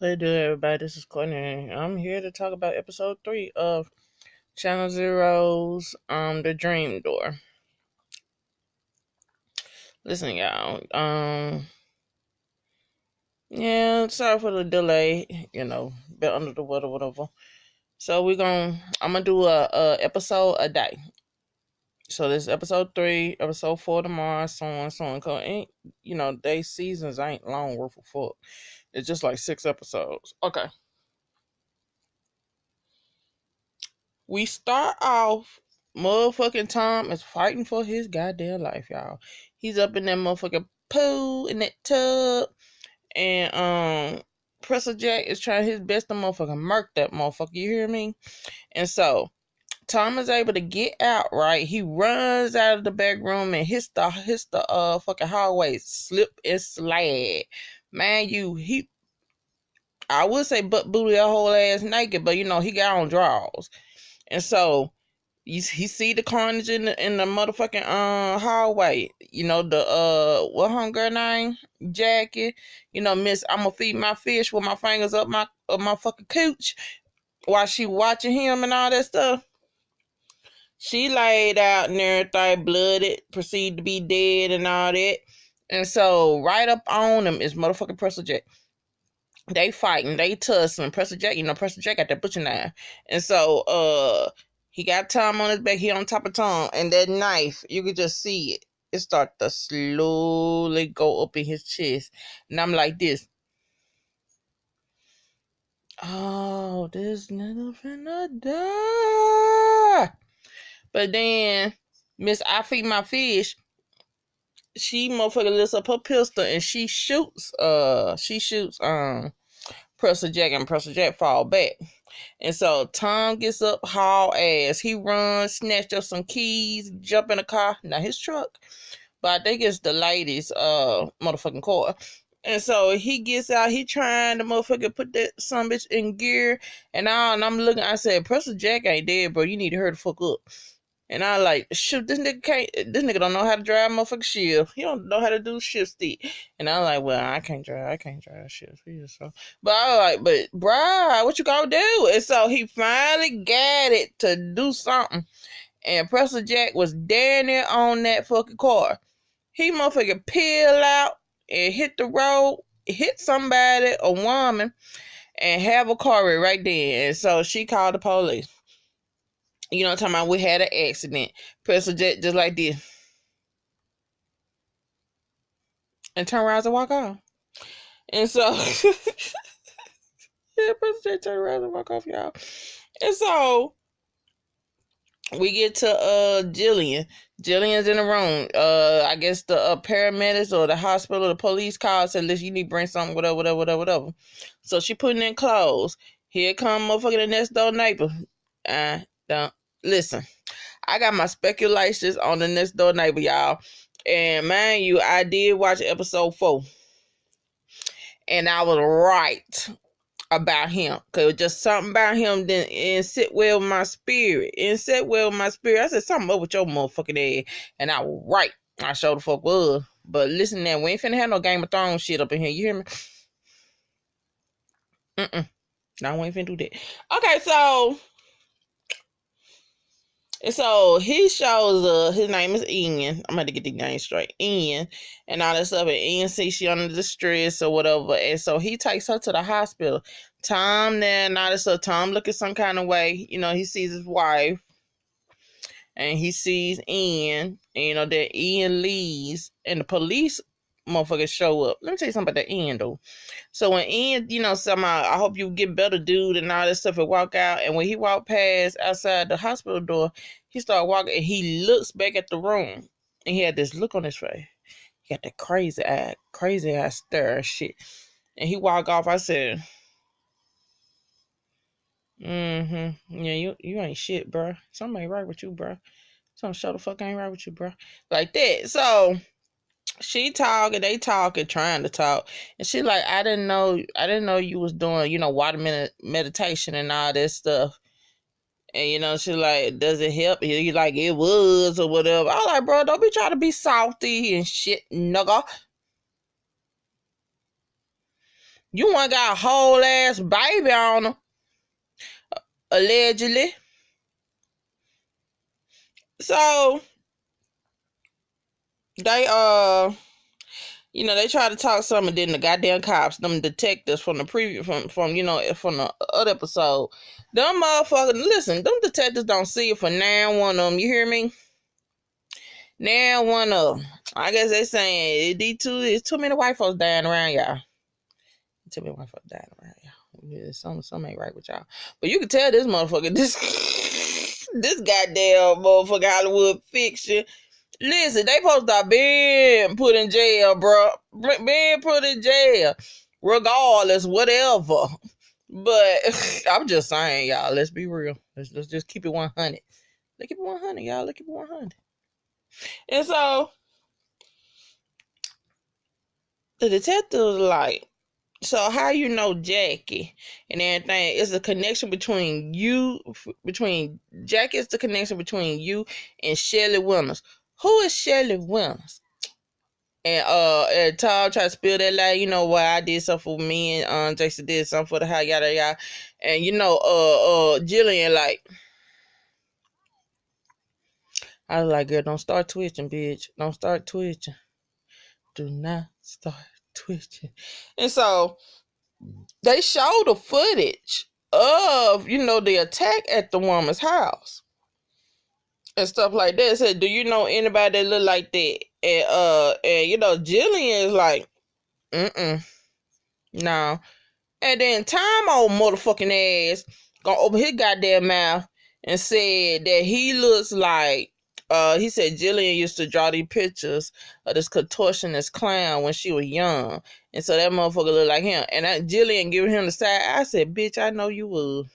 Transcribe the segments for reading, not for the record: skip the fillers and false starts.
Hey there, everybody. This is Courtney. I'm here to talk about episode 3 of Channel Zero's The Dream Door. Listen, y'all. Yeah, sorry for the delay. Bit under the weather, whatever. So I'm gonna do a episode a day. So this is episode 3, episode 4 tomorrow, so on, so on. Cause they seasons ain't long worth of fuck. It's just like 6 episodes. Okay. We start off, motherfucking Tom is fighting for his goddamn life, y'all. He's up in that motherfucking pool in that tub, and Professor Jack is trying his best to motherfucking murk that motherfucker. You hear me? And so Tom is able to get out. Right, he runs out of the back room and hits the fucking hallway, slip and slide. Man, I would say butt booty a whole ass naked, but he got on drawers, and so. He see the carnage in the motherfucking hallway. The what hunger name? Jackie. Miss I'ma feed my fish with my fingers up my fucking cooch while she watching him and all that stuff. She laid out and everything, blooded, proceed to be dead and all that. And so right up on him is motherfucking Pressure Jack. They fighting, they tussling. Pressure Jack, Pressure Jack got that butcher knife. And so he got Tom on his back, he on top of Tom, and that knife, you could just see it. It start to slowly go up in his chest. And I'm like this. Oh, this nigga finna die. But then Miss I Feed My Fish, she motherfucker lifts up her pistol and she shoots Pressure Jack, and Pressure Jack fall back. And so Tom gets up, haul ass. He runs, snatched up some keys, jump in the car. Not his truck, but I think it's the lady's motherfucking car. And so he gets out, he trying to motherfucker put that some bitch in gear and all. And I'm looking, I said, Pressure Jack ain't dead, bro. You need to hurry the fuck up. And I like, shoot, this nigga don't know how to drive motherfucking shift. He don't know how to do shift stick. And I'm like, well, I can't drive shift. So. But I was like, but bruh, what you gonna do? And so he finally got it to do something. And Pressure Jack was down there on that fucking car. He motherfucking peeled out and hit the road, hit somebody, a woman, and have a car right there. And so she called the police. What I'm talking about? We had an accident. Pressure Jack just like this. And turn around and walk off. And so, yeah, Pressure Jack turn around and walk off, y'all. And so, we get to Jillian. Jillian's in the room. I guess the paramedics or the hospital, the police called, said, listen, you need to bring something, whatever. So she putting in clothes. Here come motherfucking the next door neighbor. Don't listen. I got my speculations on the next door neighbor, y'all. And mind you, I did watch episode 4. And I was right about him. Because just something about him didn't sit well with my spirit. I said, something up with your motherfucking ass. And I was right. I sure the fuck was. But listen now, we ain't finna have no Game of Thrones shit up in here. You hear me? No, we ain't finna do that. Okay, so... And so he shows up. His name is Ian. I'm going to get the name straight. Ian. And all that stuff. And Ian sees she under distress or whatever. And so he takes her to the hospital. Tom there and all that stuff. Tom looking some kind of way. He sees his wife. And he sees Ian. And that Ian leaves. And the police motherfuckers show up. Let me tell you something about that Ian though. So when Ian, somehow, I hope you get better, dude, and all that stuff, and walk out. And when he walked past outside the hospital door, he started walking, and he looks back at the room, and he had this look on his face. He got that crazy eye stare and shit. And he walked off. I said, yeah, you ain't shit, bro. Something ain't right with you, bro. Something sure the fuck ain't right with you, bro. Like that. So she talking, they talking, trying to talk, and she like, I didn't know you was doing, water meditation and all that stuff. And she like, does it help? You like, it was or whatever. I like, bro, don't be trying to be salty and shit, nigga. You one got a whole ass baby on her, allegedly. So they they try to talk some, and then the goddamn cops, them detectives from the preview, from the other episode, them motherfuckers, listen, them detectives don't see it for now one of them, you hear me? Now one of them. I guess they saying it's too many white folks dying around y'all. Too many white folks dying around y'all. Yeah, some ain't right with y'all. But you can tell this motherfucker, this goddamn motherfucker Hollywood fiction. Listen, they supposed to have been put in jail, bro. Been put in jail. Regardless, whatever. But I'm just saying, y'all, let's be real. Let's just keep it 100. Let's keep it 100, y'all. Let's keep it 100. And so, the detective's like, so how you know Jackie and everything? It's a connection between Jackie is the connection between you and Shelley Winters. Who is Shelley Winters? And Tom tried to spill that lie, why I did something for me and Jason did something for the house, yada yada. And Jillian, like, I was like, girl, don't start twitching, bitch. Don't start twitching. Do not start twitching. And so they showed the footage of, the attack at the woman's house and stuff like that. Said, do you know anybody that look like that? And Jillian is like, no. And then Tom, old motherfucking ass, gonna open his goddamn mouth and said that he looks like, he said Jillian used to draw these pictures of this contortionist clown when she was young. And so that motherfucker looked like him. And Jillian giving him the side. I said, bitch, I know you would.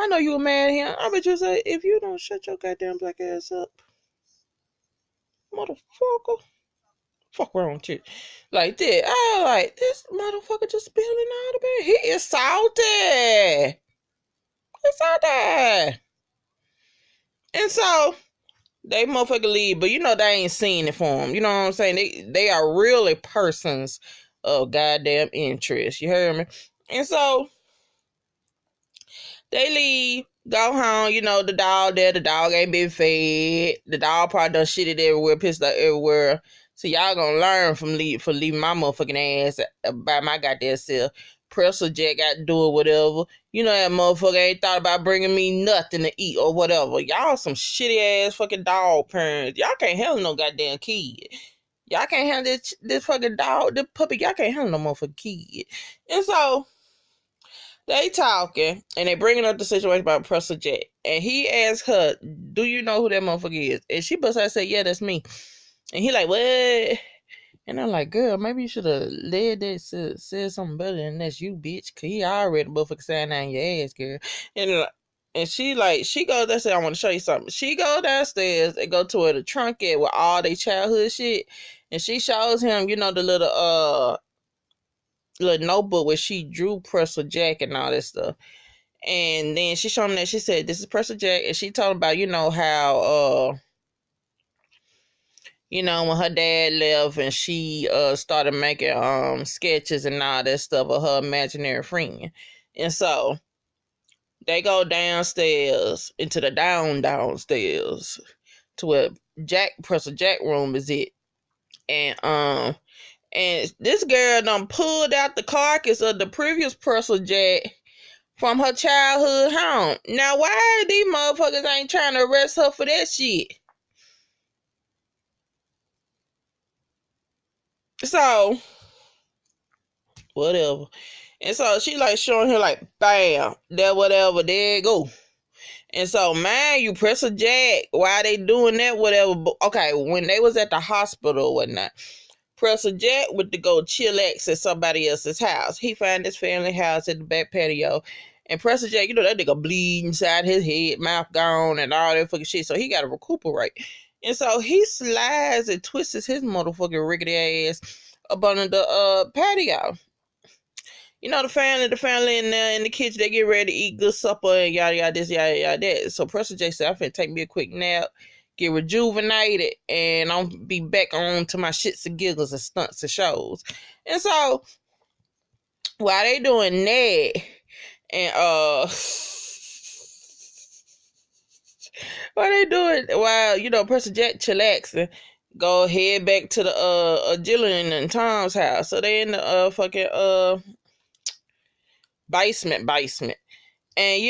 I know you were mad at him. I bet you say, if you don't shut your goddamn black ass up, motherfucker. Fuck wrong with you? Like that. I like, this motherfucker just spilling all the bed. He is salty. It's out there. And so they motherfucker leave, but they ain't seen it for them. You know what I'm saying? They are really persons of goddamn interest. You heard me? And so they leave, go home. The dog there. The dog ain't been fed. The dog probably done shitted everywhere, pissed out everywhere. So y'all gonna learn for leaving my motherfucking ass by my goddamn self. Presser Jack got to do it, whatever. That motherfucker ain't thought about bringing me nothing to eat or whatever. Y'all some shitty ass fucking dog parents. Y'all can't handle no goddamn kid. Y'all can't handle this fucking dog, this puppy. Y'all can't handle no motherfucking kid. And so they talking and they bringing up the situation about Presser Jack. And he asked her, do you know who that motherfucker is? And she bust out and said, yeah, that's me. And he like, what? And I'm like, girl, maybe you should have led that, said something better than that's you, bitch. Cause he already motherfucking saying down your ass, girl. And she goes downstairs, I want to show you something. She go downstairs and go to where the trunk at with all their childhood shit. And she shows him, the little notebook where she drew Presser Jack and all that stuff. And then she showed him that, she said, this is Presser Jack. And she told him about, how when her dad left and she started making sketches and all that stuff of her imaginary friend. And so they go downstairs into the downstairs to where Presser Jack room is it. And this girl done pulled out the carcass of the previous Presser Jack from her childhood home. Now why these motherfuckers ain't trying to arrest her for that shit? So, whatever. And so she like showing her like, bam, that whatever, there you go. And so, man, you Presser Jack, why they doing that, whatever. Okay, when they was at the hospital or whatnot, Presser Jack went to go chillax at somebody else's house. He found his family house at the back patio. And Presser Jack, that nigga bleeding inside his head, mouth gone, and all that fucking shit. So he got to recuperate. And so he slides and twists his motherfucking rickety ass up under the patio. The family in there in the kitchen, they get ready to eat good supper and yada yada this, yada yada that. So Presser J said, I'm finna take me a quick nap, get rejuvenated, and I'll be back on to my shits and giggles and stunts and shows. And so while they doing that, and while they doing, while Percy Jack chillaxing, go head back to the Jillian and Tom's house. So they in the fucking basement. And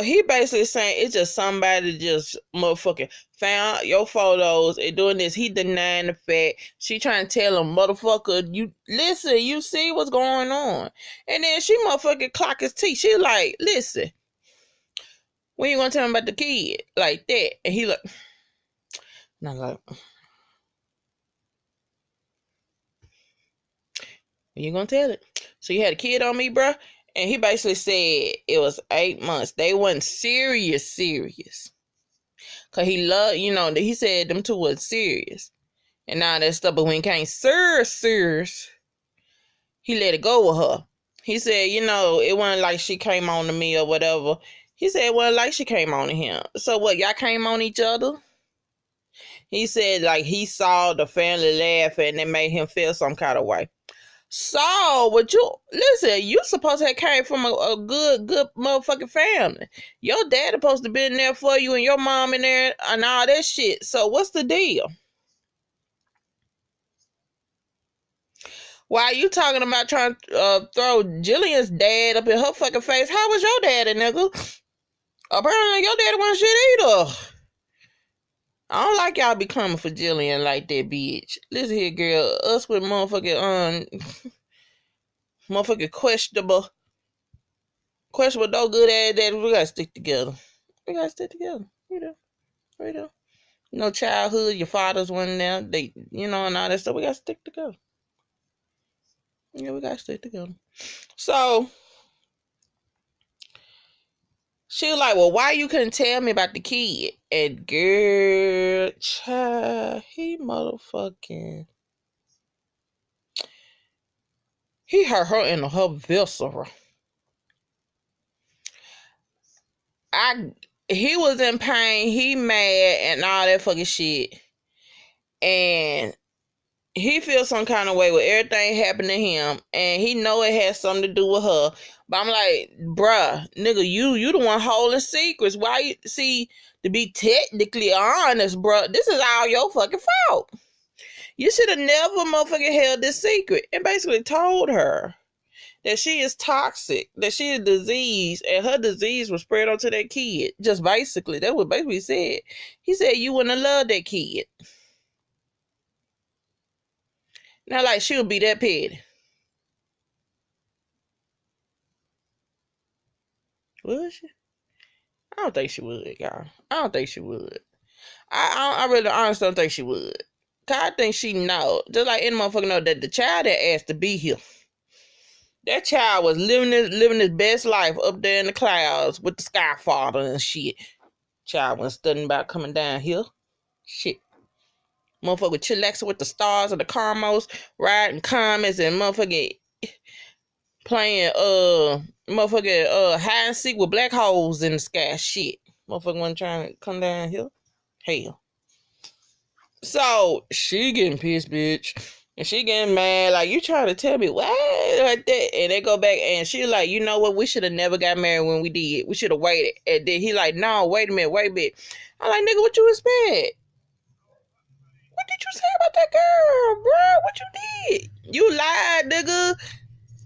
he basically saying it's just somebody just motherfucking found your photos and doing this. He denying the fact. She trying to tell him, motherfucker, you listen, you see what's going on. And then she motherfucking clock his teeth. She like, listen, when you gonna tell him about the kid? Like that. And he like, not like, when you gonna tell it? So you had a kid on me, bruh? And he basically said it was 8 months. They wasn't serious. Cause he loved, he said them two was serious. And all that stuff. But when it came serious, he let it go with her. He said, it wasn't like she came on to me or whatever. He said it wasn't like she came on to him. So what, y'all came on each other? He said like he saw the family laugh and it made him feel some kind of way. So, but you supposed to have came from a good motherfucking family. Your dad supposed to been there for you and your mom in there and all that shit. So what's the deal? Why are you talking about trying to throw Jillian's dad up in her fucking face? How was your daddy, nigga? Apparently your daddy wasn't shit either. I don't like y'all be coming for Jillian like that, bitch. Listen here, girl. Us with motherfucking motherfucking questionable, no good ass daddy. We gotta stick together. We do. No childhood. Your fathers wasn't there. They, and all that stuff. We gotta stick together. Yeah, we gotta stick together. So she was like, well, why you couldn't tell me about the kid? And girl, child, he hurt her in her viscera. He was in pain, he mad and all that fucking shit. And he feels some kind of way with everything happened to him, and he know it has something to do with her. But I'm like, bruh, nigga, you the one holding secrets. Why you see, to be technically honest, bruh, this is all your fucking fault. You should have never motherfucking held this secret and basically told her that she is toxic, that she is diseased, and her disease was spread onto that kid. Just basically, that's what basically he said. He said you wouldn't have loved that kid. Now, like, she would be that petty. Would she? I don't think she would, y'all. I don't think she would. I really honestly don't think she would. Cause I think she know, just like any motherfucker know, that the child that asked to be here, that child was living his best life up there in the clouds with the sky father and shit. Child wasn't studying about coming down here. Shit. Motherfucker chillaxing with the stars and the caramels, riding comets and motherfucking playing motherfucking hide and seek with black holes in the sky. Shit. Motherfucker wasn't trying to come down here. Hell. So she getting pissed, bitch. And she getting mad, like, you trying to tell me what? Like that. And they go back and she like, you know what? We should have never got married when we did. We should have waited. And then he like, no, wait a minute. I'm like, nigga, what you expect? What did you say about that girl, bro? What you did? You lied, nigga.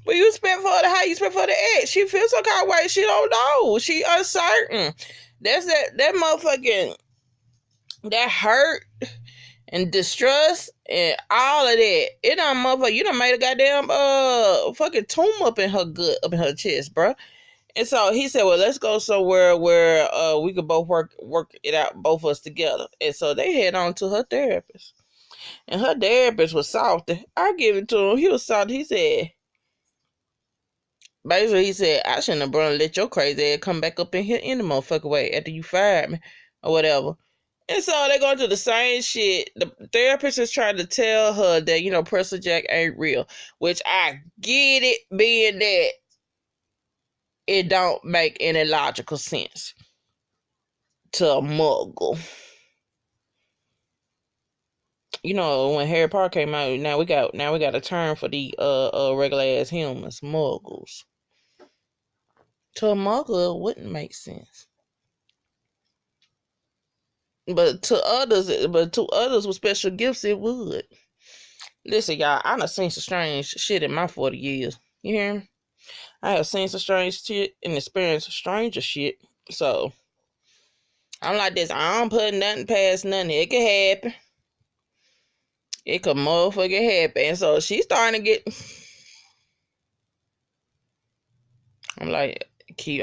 But you spent for the how you spent for the ex. She feels some kind of way. She don't know. She uncertain. That's that motherfucking, that hurt and distrust and all of that. It done motherfucker. You done made a goddamn fucking tomb up in her gut, up in her chest, bro. And so he said, well, let's go somewhere where we could both work it out, both of us together. And so they head on to her therapist. And her therapist was salty. I give it to him. He was salty. He said, basically, he said, I shouldn't have brought let your crazy ass come back up in here any motherfucking way after you fired me or whatever. And so they go into the same shit. The therapist is trying to tell her that, Pressure Jack ain't real. Which I get it, being that it don't make any logical sense to a muggle. You know, when Harry Potter came out, now we got a term for the regular ass humans, muggles. To a muggle, it wouldn't make sense. But to others with special gifts, it would. Listen, y'all, I done seen some strange shit in my 40 years. You hear me? I have seen some strange shit and experienced stranger shit. So, I'm like this. I don't put nothing past nothing. It could happen. It could motherfucking happen. And so, she's starting to get... I'm like, keep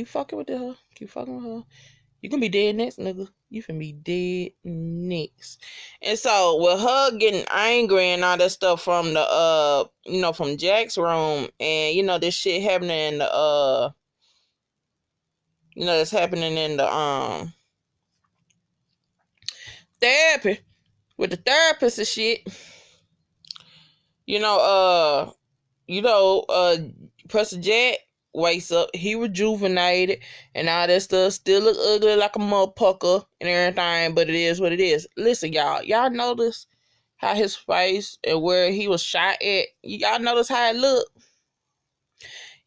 fucking with her. Keep fucking with her. You gonna be dead next, nigga. You finna be dead next. And so with her getting angry and all that stuff from the from Jack's room, and this shit happening in the it's happening in the therapy with the therapist and shit. Professor Jack wakes up, he rejuvenated and all that stuff, still look ugly like a motherfucker and everything, but it is what it is. Listen, y'all notice how his face and where he was shot at? Y'all notice how it looked?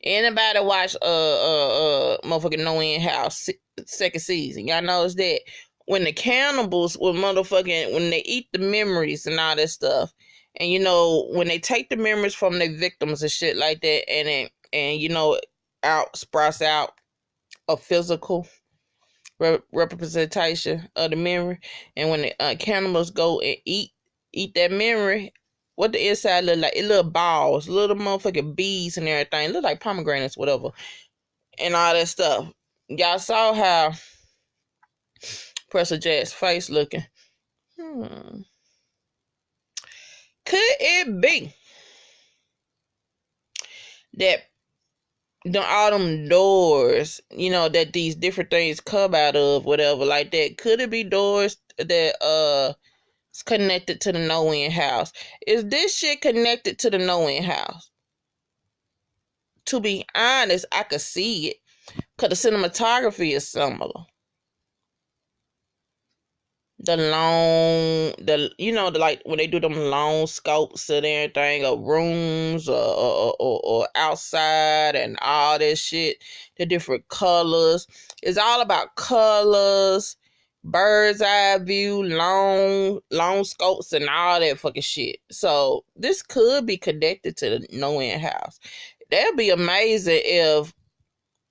Anybody watch motherfucking No End House second season? Y'all notice that when the cannibals were motherfucking, when they eat the memories and all that stuff, and when they take the memories from their victims and shit like that, and sprouts out a physical representation of the memory, and when the cannibals go and eat that memory, what the inside look like? It little balls, little motherfucking bees and everything. It look like pomegranates, whatever, and all that stuff. Y'all saw how Professor Jack's face looking. Could it be that all them doors, that these different things come out of, whatever, like that? Could it be doors that is connected to the No End House? Is this shit connected to the No End House? To be honest, I could see it, because the cinematography is similar. The like when they do them long scopes and everything of rooms or outside and all that shit, the different colors. It's all about colors, bird's eye view, long scopes and all that fucking shit. So this could be connected to the No End House. That'd be amazing if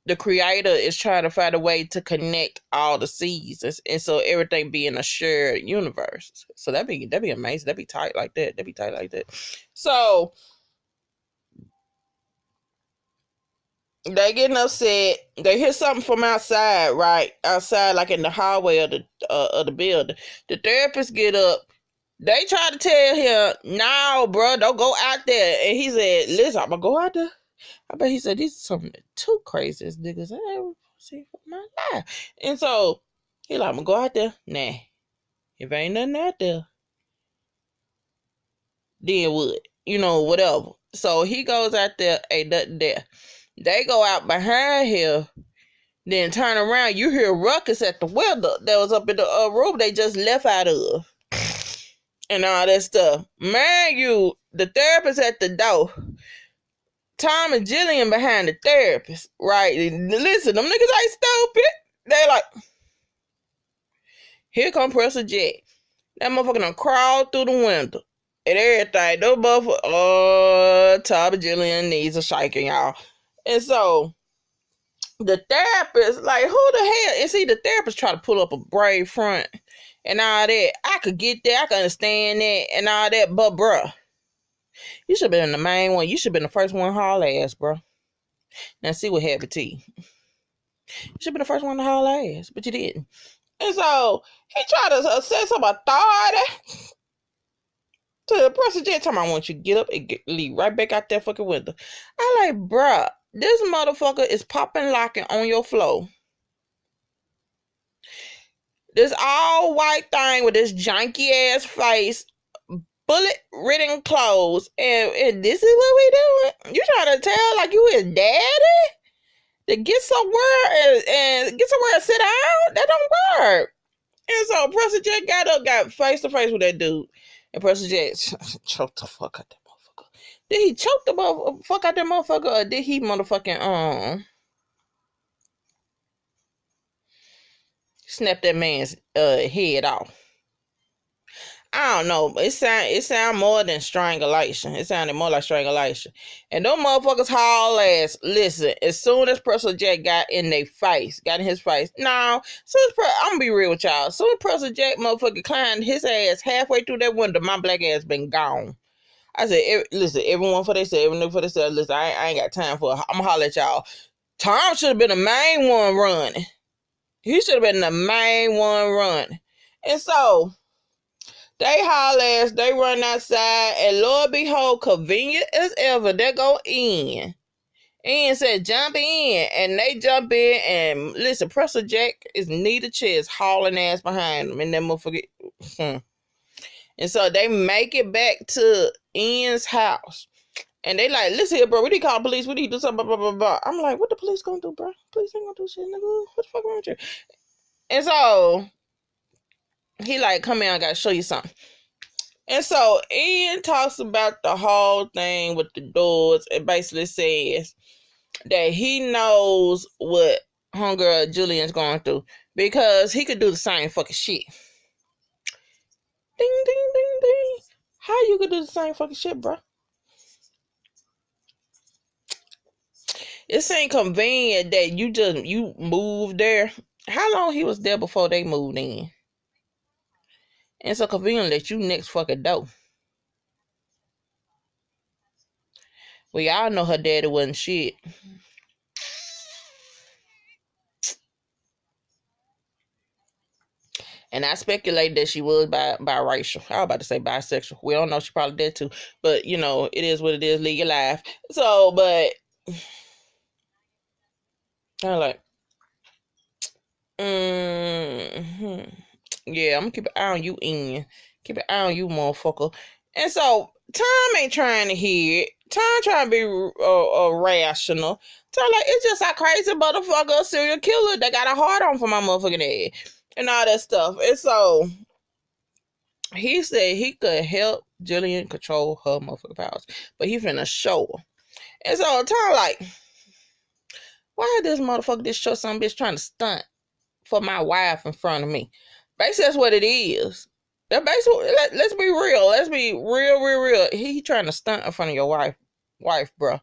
the creator is trying to find a way to connect all the seasons, and so everything be in a shared universe. So that'd be amazing. That'd be tight like that. So they getting upset. They hear something from outside, right? Outside, like in the hallway of the building. The therapist get up. They try to tell him, "No, bro, don't go out there." And he said, "Listen, I'm gonna go out there." I bet he said, "These are some of the two craziest niggas I ever seen for my life." And so he like, "I'm gonna go out there." Nah, if ain't nothing out there, then what? Whatever. So he goes out there, ain't nothing there. They go out behind him, then turn around. You hear ruckus at the window that was up in the room they just left out of, and all that stuff. Man, the therapist at the door. Tom and Jillian behind the therapist, right? Listen, them niggas ain't stupid. They like, here come Professor Jack. That motherfucker done crawled through the window and everything. Those motherfuckers, Tom and Jillian needs a shaking, y'all. And so the therapist, like, who the hell? And see, the therapist try to pull up a brave front and all that. I could get that. I can understand that and all that. But, bruh, you should have been the main one. You should have been the first one to haul ass, bruh. Now see what happened to you. You should have been the first one to haul ass, but you didn't. And so he tried to set some authority to the person just time I want you to get up and leave right back out that fucking window. I like, bruh, this motherfucker is popping locking on your floor. This all white thing with this janky ass face, bullet ridden clothes, and this is what we doing. You trying to tell like you his daddy? To get somewhere and sit down? That don't work. And so Preston Jack got face to face with that dude. And Preston Jack choked the fuck out that motherfucker. Did he choke the fuck out that motherfucker, or did he motherfucking snap that man's head off? I don't know, but it sound more than strangulation. It sounded more like strangulation. And them motherfuckers haul ass. Listen, as soon as Preston Jack got in his face. No, I'm gonna be real with y'all. As soon as Preston Jack motherfucker climbed his ass halfway through that window, my black ass been gone. I said, listen, everyone for themselves, everyone for themselves. Listen, I ain't got time for it. I'm gonna holler at y'all. Tom should have been the main one running. He should have been the main one running. And so they haul ass, they run outside, and Lord behold, convenient as ever, they go in. Ian said, jump in, and they jump in, and listen, Preston Jack is knee to chest, hauling ass behind them, and that motherfucker. And so they make it back to Ian's house. And they like, listen here, bro, we need to call the police, we need to do something, blah, blah, blah, blah. I'm like, what the police gonna do, bro? Police ain't gonna do shit, nigga. What the fuck wrong with you? And so he like, come here, I gotta show you something. And so Ian talks about the whole thing with the doors and basically says that he knows what homegirl Julian's going through because he could do the same fucking shit. Ding, ding, ding, ding. How you could do the same fucking shit, bro? It ain't convenient that you moved there. How long he was there before they moved in? And so convenient that you next fucking door. Well, y'all know her daddy wasn't shit. And I speculated that she was biracial. I was about to say bisexual. We don't know. She probably did too. But, you know, it is what it is. Live your life. So, but I'm like, yeah, I'm going to keep an eye on you, Ian. Keep an eye on you, motherfucker. And so, Tom ain't trying to hear it. Tom trying to be rational. Tom like, it's just a crazy motherfucker, serial killer that got a hard on for my motherfucking head. And all that stuff. And so he said he could help Jillian control her motherfucking powers. But he finna show her. And so Tom like, why this motherfucker just show some bitch trying to stunt for my wife in front of me? Basically, that's what it is. That basically, let's be real. Let's be real. He trying to stunt in front of your wife, bro.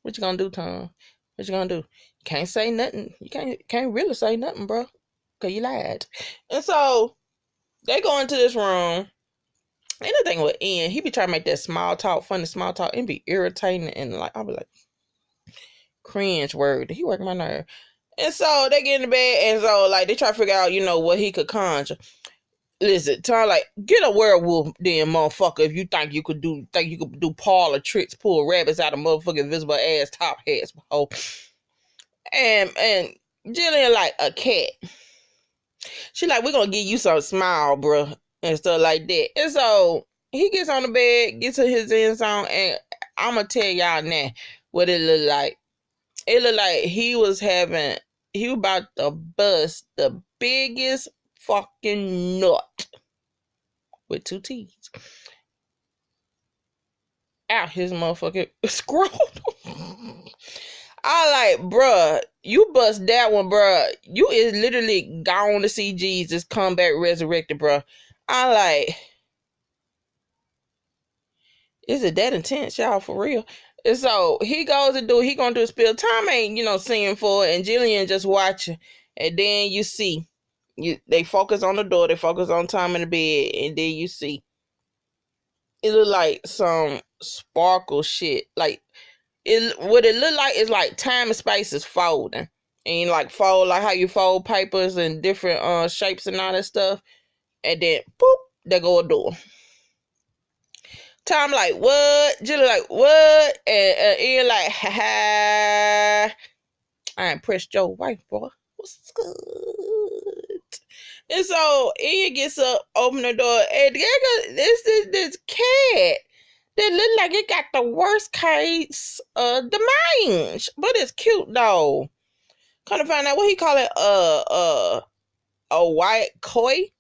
What you gonna do, Tom? What you gonna do? You can't say nothing. You can't really say nothing, bro. Cause you lied. And so they go into this room. And the thing with Ian, he be trying to make that funny small talk, and be irritating, and like I'll be like, cringe word. He working my nerve. And so they get in the bed, and so like they try to figure out, you know, what he could conjure. Listen, Tom like, get a werewolf then, motherfucker, if you think you could do parlor tricks, pull rabbits out of motherfucking invisible ass top hats. Oh. And Jillian like, a cat. She like, we're gonna give you some smile, bro, and stuff like that. And so he gets on the bed, gets to his end zone, and I'm gonna tell y'all now what it looked like. It looked like he was about to bust the biggest fucking nut with 2 T's out his motherfucking scrotum. I like, bruh, you bust that one, bruh. You is literally gone to see Jesus come back resurrected, bruh. I like, is it that intense, y'all, for real? And so he goes to he gonna do a spill. Tom ain't, you know, singing for it, and Jillian just watching. And then you see, they focus on the door, they focus on Tom in the bed, and then you see, it look like some sparkle shit. Like, what it look like is like time and space is folding. And like fold, like how you fold papers in different shapes and all that stuff. And then, boop, there go a door. Tom like, what? Jill like, what? And Ian like, ha ha. I impressed your wife, boy. What's good? And so Ian gets up, open the door, and this cat that look like it got the worst case of the mange. But it's cute though. Kind of find out what he call it, a white koi,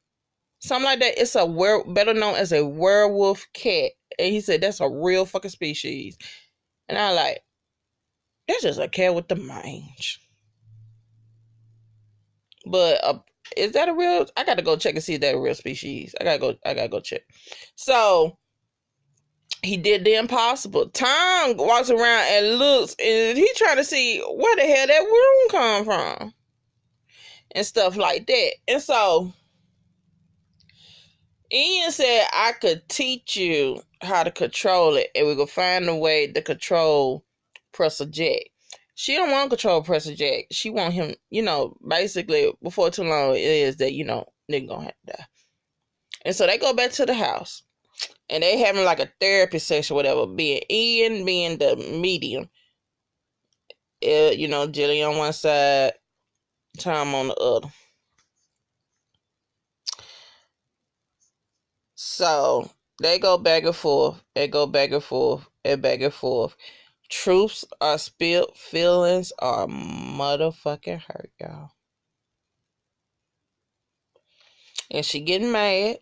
something like that. It's a better known as a werewolf cat. And he said that's a real fucking species. And I like, that's just a cat with the mange. But is that a real? I gotta go check and see if that's a real species. I gotta go check. So he did the impossible. Tom walks around and looks, and he trying to see where the hell that room come from and stuff like that. And so Ian said, I could teach you how to control it, and we could find a way to control Professor Jack. She don't want to control Professor Jack. She want him, basically, before too long, it is that, nigga gonna have to die. And so they go back to the house, and they having like a therapy session, whatever, being Ian, being the medium. Jillian on one side, Tom on the other. So they go back and forth, and go back and forth, and back and forth. Truths are spilled, feelings are motherfucking hurt, y'all. And she getting mad.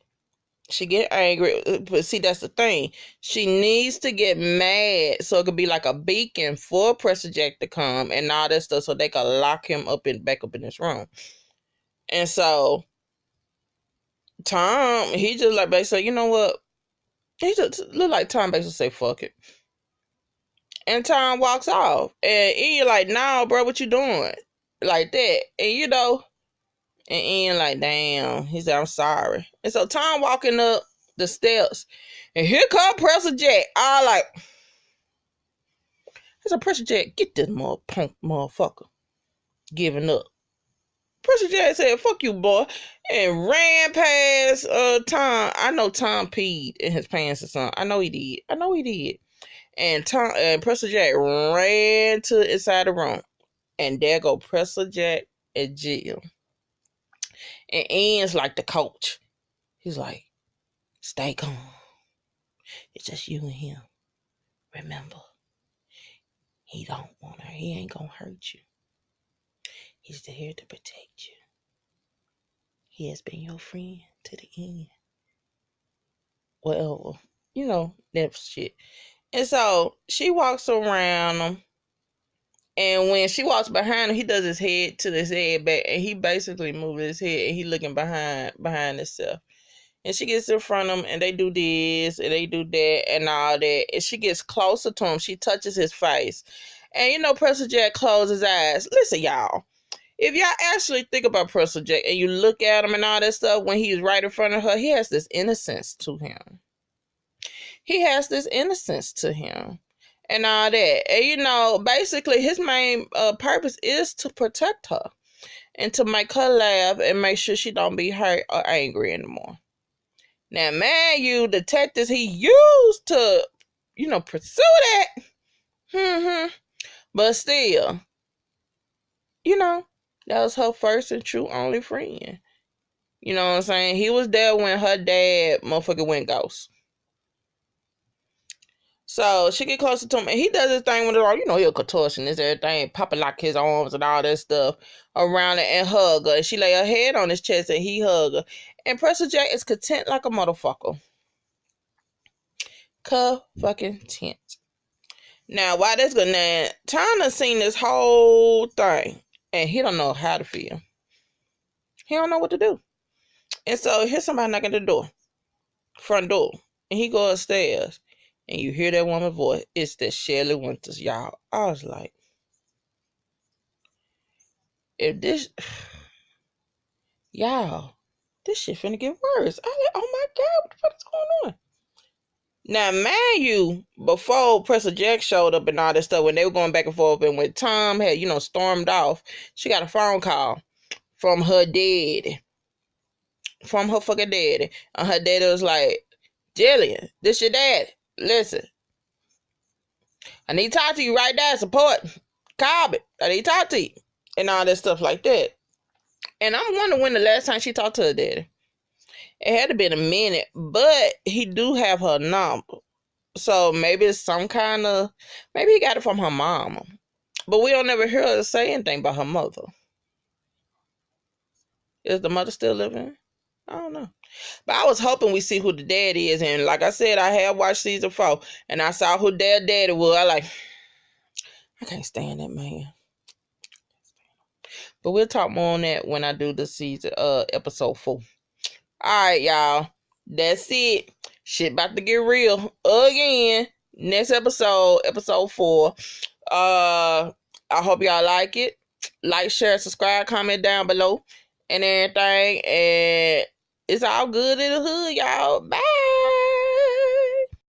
She get angry. But see, that's the thing. She needs to get mad so it could be like a beacon for Professor Jack to come and all that stuff so they can lock him up back up in this room. And so Tom, he just like basically, you know what? He just look like Tom basically say, fuck it. And Tom walks off. And Ian like, nah, bro, what you doing? Like that. And and Ian like, damn. He said, I'm sorry. And so Tom walking up the steps. And here come Professor Jack. I like, I said, Professor Jack, get this punk motherfucker giving up. Professor Jack said, fuck you, boy. And ran past Tom. I know Tom peed in his pants or something. I know he did. And Professor Jack ran to inside the room. And there go Professor Jack and Jill. And Ian's like the coach. He's like, stay calm. It's just you and him. Remember, he don't want her. He ain't gonna hurt you. He's here to protect you. He has been your friend to the end. Well, that shit. And so she walks around him. And when she walks behind him, he does his head to his head back. And he basically moves his head. And he looking behind himself. And she gets in front of him. And they do this. And they do that. And all that. And she gets closer to him. She touches his face. And Professor Jack closes his eyes. Listen, y'all. If y'all actually think about Professor Jack and you look at him and all that stuff when he's right in front of her, he has this innocence to him. He has this innocence to him and all that. And, basically his main purpose is to protect her and to make her laugh and make sure she don't be hurt or angry anymore. Now, man, you detectives he used to, pursue that. But still, that was her first and true only friend. You know what I'm saying? He was there when her dad motherfucker went ghost. So she get closer to him, and he does his thing with it all. He'll contortionist, everything, popping like his arms and all that stuff around her and hug her. And she lay her head on his chest and he hug her. And Professor Jack is content like a motherfucker. Fucking tent. Now, why that's good? Now, Tana seen this whole thing, and he don't know how to feel. He don't know what to do. And so here's somebody knocking at the door, front door, and he goes upstairs, and you hear that woman's voice. It's that Shelley Winters, y'all. I was like, if this, y'all, this shit finna get worse. I was like, oh my God, what the fuck is going on? Now, mind you, before Professor Jack showed up and all that stuff, when they were going back and forth, and when Tom had, stormed off, she got a phone call from her daddy. From her fucking daddy. And her daddy was like, Jillian, this your daddy. Listen. I need to talk to you right now. Support. Call me. I need to talk to you. And all that stuff like that. And I'm wondering when the last time she talked to her daddy. It had to be a minute. But he do have her number. So maybe it's some kind of... Maybe he got it from her mama. But we don't never hear her say anything about her mother. Is the mother still living? I don't know. But I was hoping we see who the dad is. And like I said, I have watched season 4. And I saw who their daddy was. I can't stand that man. But we'll talk more on that when I do the season, episode 4. Alright, y'all. That's it. Shit about to get real again. Next episode, episode 4. I hope y'all like it. Like, share, subscribe, comment down below and everything. And it's all good in the hood, y'all. Bye.